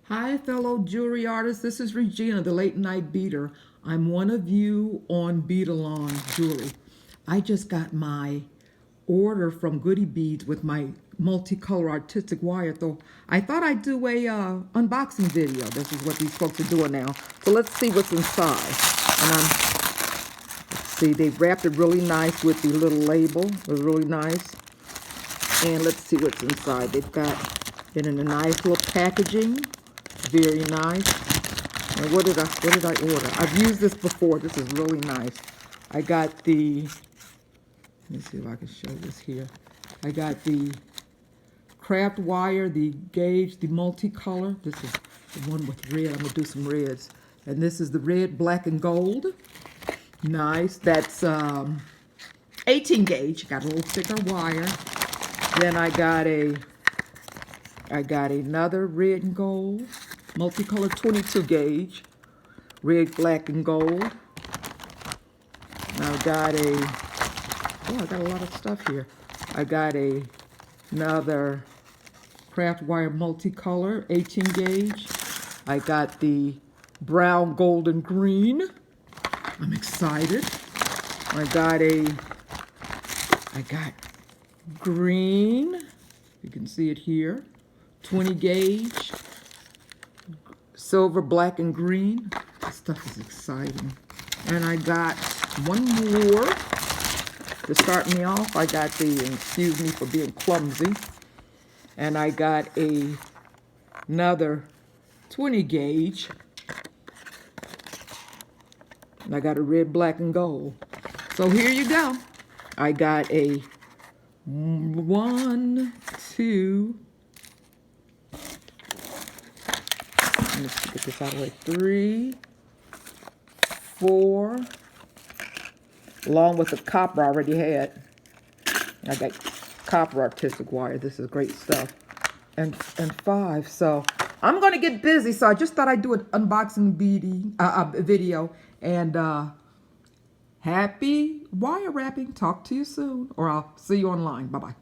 Hi, fellow jewelry artists. This is Regina, the Late Night Beater. I'm one of you on Beat Along Jewelry. I just got my order from Goody beads with my multicolor artistic wire. So I thought I'd do a unboxing video. This is what these folks are doing now. So let's see what's inside. And let's see, they wrapped it really nice with the little label. It was really nice. And let's see what's inside. They've got it in a nice little packaging. Very nice. And what did I order? I've used this before. This is really nice. I got the, let me see if I can show this here. I got the craft wire, the gauge, the multicolor. This is the one with red. I'm gonna do some reds. And this is the red, black, and gold. Nice. That's 18 gauge. Got a little thicker wire. Then I got another red and gold, multicolor 22 gauge, red, black, and gold. And I got I got a lot of stuff here. I got another craft wire multicolor 18 gauge. I got the brown, gold, and green. I'm excited. I got green. You can see it here. 20 gauge, silver, black, and green. This stuff is exciting. And I got one more to start me off. I got excuse me for being clumsy. And I got another 20 gauge. And I got a red, black, and gold. So here you go. I got a 1, 2, let's get this out of the way, 3, 4, along with the copper I already had. I got copper artistic wire. This is great stuff. And 5. So I'm going to get busy. So I just thought I'd do an unboxing video. And happy wire wrapping. Talk to you soon. Or I'll see you online. Bye-bye.